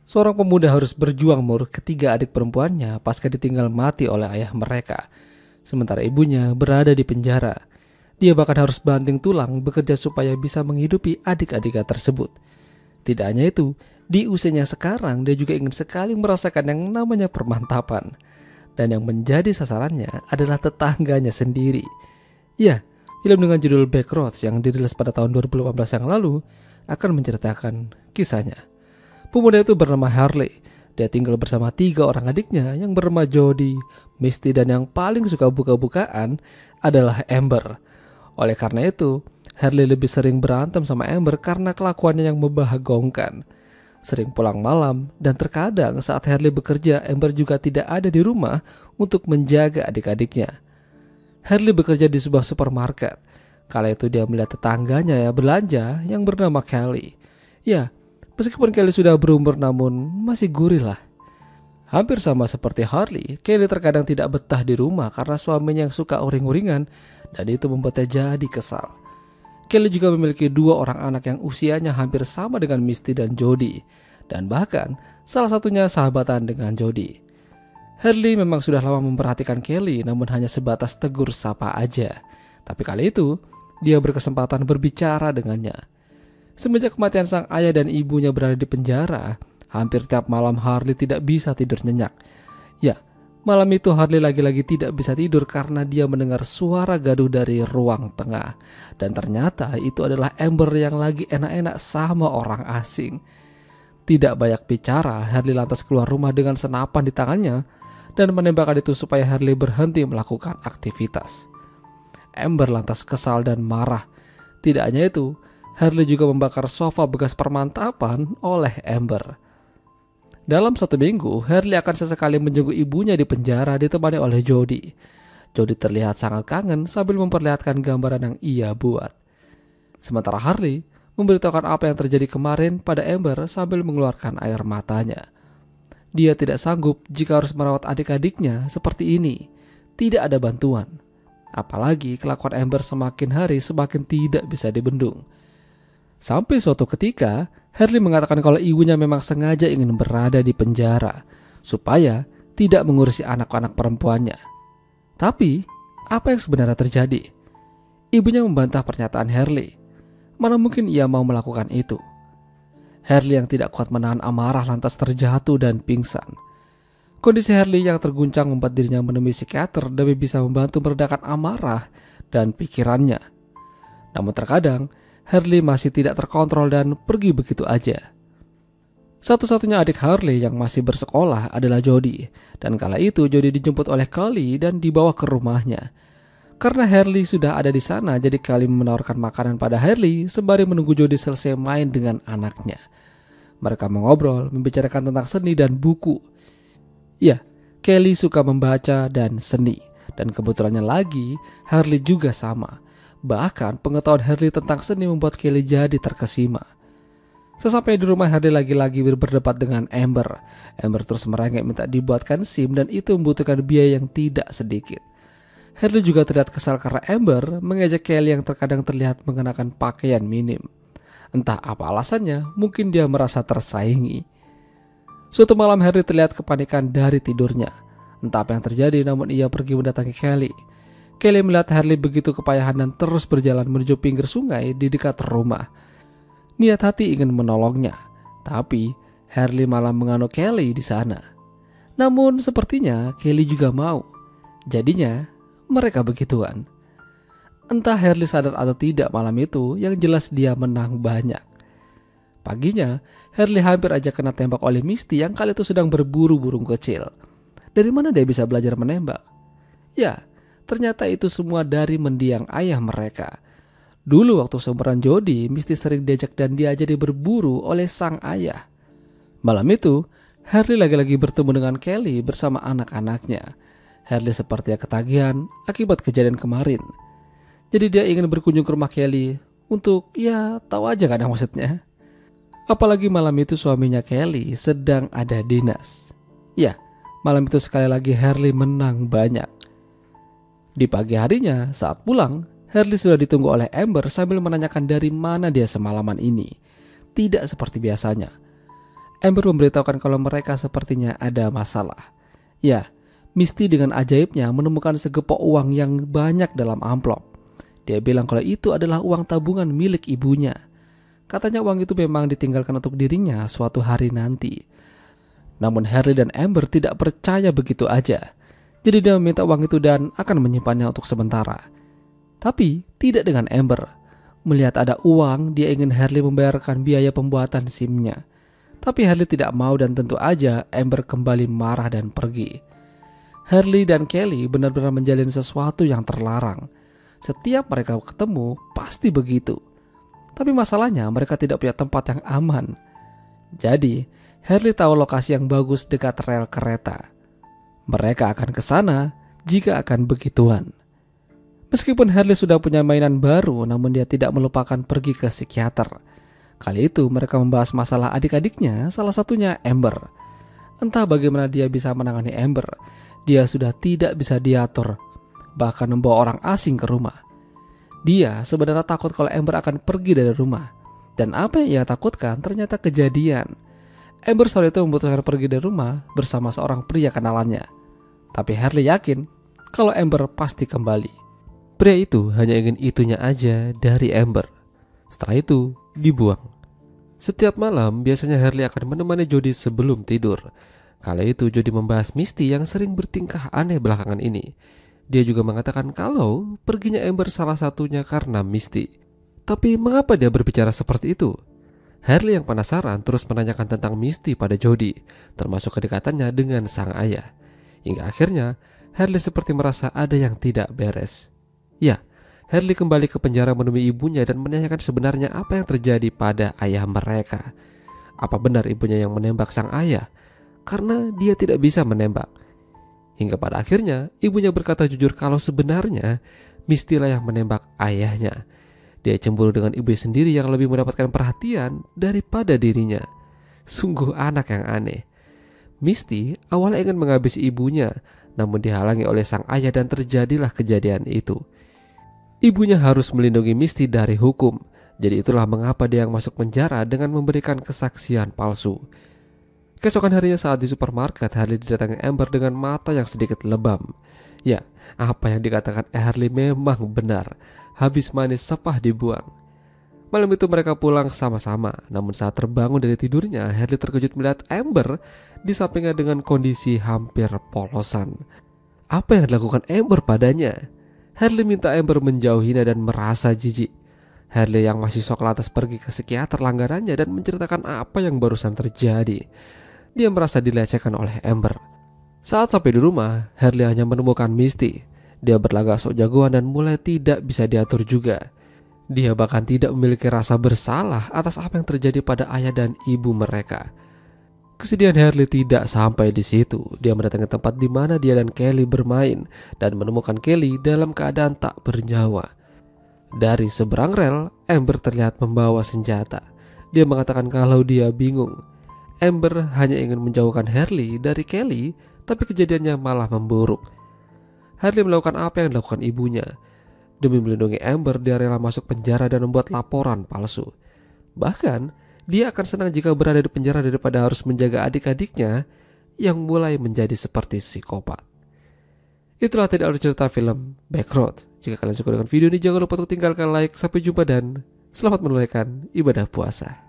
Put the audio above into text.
Seorang pemuda harus berjuang mengurus ketiga adik perempuannya pasca ditinggal mati oleh ayah mereka, sementara ibunya berada di penjara. Dia bahkan harus banting tulang bekerja supaya bisa menghidupi adik-adiknya tersebut. Tidak hanya itu, di usianya sekarang dia juga ingin sekali merasakan yang namanya permantapan. Dan yang menjadi sasarannya adalah tetangganya sendiri. Ya, film dengan judul Backroads yang dirilis pada tahun 2018 yang lalu akan menceritakan kisahnya. Pemuda itu bernama Harley. Dia tinggal bersama 3 orang adiknya yang bernama Jody, Misty, dan yang paling suka buka-bukaan adalah Amber. Oleh karena itu, Harley lebih sering berantem sama Amber karena kelakuannya yang membahagongkan. Sering pulang malam, dan terkadang saat Harley bekerja, Amber juga tidak ada di rumah untuk menjaga adik-adiknya. Harley bekerja di sebuah supermarket. Kala itu dia melihat tetangganya ya belanja yang bernama Kelly. Ya, meskipun Kelly sudah berumur namun masih gurih lah. Hampir sama seperti Harley, Kelly terkadang tidak betah di rumah karena suaminya yang suka uring-uringan dan itu membuatnya jadi kesal. Kelly juga memiliki 2 orang anak yang usianya hampir sama dengan Misty dan Jody, dan bahkan salah satunya sahabatan dengan Jody. Harley memang sudah lama memperhatikan Kelly namun hanya sebatas tegur sapa aja. Tapi kali itu, dia berkesempatan berbicara dengannya. Semenjak kematian sang ayah dan ibunya berada di penjara, hampir tiap malam Harley tidak bisa tidur nyenyak. Ya, malam itu Harley lagi-lagi tidak bisa tidur karena dia mendengar suara gaduh dari ruang tengah. Dan ternyata itu adalah Amber yang lagi enak-enak sama orang asing. Tidak banyak bicara, Harley lantas keluar rumah dengan senapan di tangannya dan menembakkan itu supaya Harley berhenti melakukan aktivitas. Amber lantas kesal dan marah. Tidak hanya itu, Harley juga membakar sofa bekas permantapan oleh Amber. Dalam 1 minggu, Harley akan sesekali menjenguk ibunya di penjara ditemani oleh Jody. Jody terlihat sangat kangen sambil memperlihatkan gambaran yang ia buat. Sementara Harley memberitahukan apa yang terjadi kemarin pada Amber sambil mengeluarkan air matanya. Dia tidak sanggup jika harus merawat adik-adiknya seperti ini. Tidak ada bantuan. Apalagi kelakuan Amber semakin hari semakin tidak bisa dibendung. Sampai suatu ketika, Harley mengatakan kalau ibunya memang sengaja ingin berada di penjara supaya tidak mengurusi anak-anak perempuannya. Tapi, apa yang sebenarnya terjadi? Ibunya membantah pernyataan Harley. Mana mungkin ia mau melakukan itu? Harley yang tidak kuat menahan amarah lantas terjatuh dan pingsan. Kondisi Harley yang terguncang membuat dirinya menemui psikiater demi bisa membantu meredakan amarah dan pikirannya. Namun terkadang, Harley masih tidak terkontrol dan pergi begitu aja. Satu-satunya adik Harley yang masih bersekolah adalah Jody, dan kala itu Jody dijemput oleh Kelly dan dibawa ke rumahnya. Karena Harley sudah ada di sana, jadi Kelly menawarkan makanan pada Harley sembari menunggu Jody selesai main dengan anaknya. Mereka mengobrol, membicarakan tentang seni dan buku. Ya, Kelly suka membaca dan seni, dan kebetulannya lagi Harley juga sama. Bahkan pengetahuan Harley tentang seni membuat Kelly jadi terkesima. Sesampai di rumah, Harley lagi-lagi berdebat dengan Amber. Amber terus merengek minta dibuatkan SIM dan itu membutuhkan biaya yang tidak sedikit. Harley juga terlihat kesal karena Amber mengejek Kelly yang terkadang terlihat mengenakan pakaian minim. Entah apa alasannya, mungkin dia merasa tersaingi. Suatu malam Harley terlihat kepanikan dari tidurnya. Entah apa yang terjadi namun ia pergi mendatangi Kelly. Kelly melihat Harley begitu kepayahan dan terus berjalan menuju pinggir sungai di dekat rumah. Niat hati ingin menolongnya, tapi Harley malah menganuk Kelly di sana. Namun sepertinya Kelly juga mau. Jadinya mereka begituan. Entah Harley sadar atau tidak malam itu, yang jelas dia menang banyak. Paginya, Harley hampir aja kena tembak oleh Misty yang kali itu sedang berburu burung kecil. Dari mana dia bisa belajar menembak? Ya, ternyata itu semua dari mendiang ayah mereka. Dulu waktu seumuran Jody, Misty sering diajak dan diajari berburu oleh sang ayah. Malam itu, Harley lagi-lagi bertemu dengan Kelly bersama anak-anaknya. Harley sepertinya ketagihan akibat kejadian kemarin. Jadi dia ingin berkunjung ke rumah Kelly untuk, ya tahu aja kadang maksudnya. Apalagi malam itu suaminya Kelly sedang ada dinas. Ya, malam itu sekali lagi Harley menang banyak. Di pagi harinya saat pulang, Harley sudah ditunggu oleh Amber sambil menanyakan dari mana dia semalaman ini. Tidak seperti biasanya. Amber memberitahukan kalau mereka sepertinya ada masalah. Ya, Misty dengan ajaibnya menemukan segepok uang yang banyak dalam amplop. Dia bilang kalau itu adalah uang tabungan milik ibunya. Katanya uang itu memang ditinggalkan untuk dirinya suatu hari nanti. Namun Harley dan Amber tidak percaya begitu aja. Jadi dia meminta uang itu dan akan menyimpannya untuk sementara. Tapi tidak dengan Amber. Melihat ada uang, dia ingin Harley membayarkan biaya pembuatan SIM-nya. Tapi Harley tidak mau dan tentu aja Amber kembali marah dan pergi. Harley dan Kelly benar-benar menjalin sesuatu yang terlarang. Setiap mereka ketemu pasti begitu. Tapi masalahnya mereka tidak punya tempat yang aman. Jadi Harley tahu lokasi yang bagus dekat rel kereta. Mereka akan ke sana jika akan begituan. Meskipun Harley sudah punya mainan baru, namun dia tidak melupakan pergi ke psikiater. Kali itu mereka membahas masalah adik-adiknya, salah satunya Amber. Entah bagaimana dia bisa menangani Amber. Dia sudah tidak bisa diatur, bahkan membawa orang asing ke rumah. Dia sebenarnya takut kalau Amber akan pergi dari rumah. Dan apa yang ia takutkan ternyata kejadian. Amber soal itu memutuskan pergi dari rumah bersama seorang pria kenalannya. Tapi Harley yakin kalau Amber pasti kembali. Pria itu hanya ingin itunya aja dari Amber. Setelah itu dibuang. Setiap malam biasanya Harley akan menemani Jody sebelum tidur. Kala itu Jody membahas Misty yang sering bertingkah aneh belakangan ini. Dia juga mengatakan kalau perginya Amber salah satunya karena Misty. Tapi mengapa dia berbicara seperti itu? Harley yang penasaran terus menanyakan tentang Misty pada Jody, termasuk kedekatannya dengan sang ayah. Hingga akhirnya Harley seperti merasa ada yang tidak beres. Ya, Harley kembali ke penjara menemui ibunya dan menanyakan sebenarnya apa yang terjadi pada ayah mereka. Apa benar ibunya yang menembak sang ayah? Karena dia tidak bisa menembak. Hingga pada akhirnya ibunya berkata jujur kalau sebenarnya Misty lah yang menembak ayahnya. Dia cemburu dengan ibu sendiri yang lebih mendapatkan perhatian daripada dirinya. Sungguh anak yang aneh. Misty awalnya ingin menghabisi ibunya, namun dihalangi oleh sang ayah dan terjadilah kejadian itu. Ibunya harus melindungi Misty dari hukum. Jadi itulah mengapa dia yang masuk penjara dengan memberikan kesaksian palsu. Keesokan harinya saat di supermarket, Harley didatangi Amber dengan mata yang sedikit lebam. Ya, apa yang dikatakan Harley memang benar. Habis manis sepah dibuang. Malam itu mereka pulang sama-sama. Namun saat terbangun dari tidurnya, Harley terkejut melihat Amber di sampingnya dengan kondisi hampir polosan. Apa yang dilakukan Amber padanya? Harley minta Amber menjauhinya dan merasa jijik. Harley yang masih shock lantas pergi ke psikiater langganannya dan menceritakan apa yang barusan terjadi. Dia merasa dilecehkan oleh Amber. Saat sampai di rumah, Harley hanya menemukan Misty. Dia berlagak sok jagoan dan mulai tidak bisa diatur juga. Dia bahkan tidak memiliki rasa bersalah atas apa yang terjadi pada ayah dan ibu mereka. Kesedihan Harley tidak sampai di situ. Dia mendatangi tempat di mana dia dan Kelly bermain dan menemukan Kelly dalam keadaan tak bernyawa. Dari seberang rel, Amber terlihat membawa senjata. Dia mengatakan kalau dia bingung. Amber hanya ingin menjauhkan Harley dari Kelly, tapi kejadiannya malah memburuk. Harley melakukan apa yang dilakukan ibunya. Demi melindungi Amber, dia rela masuk penjara dan membuat laporan palsu. Bahkan, dia akan senang jika berada di penjara daripada harus menjaga adik-adiknya yang mulai menjadi seperti psikopat. Itulah tadi alur cerita film Backroad. Jika kalian suka dengan video ini, jangan lupa untuk tinggalkan like. Sampai jumpa dan selamat menunaikan ibadah puasa.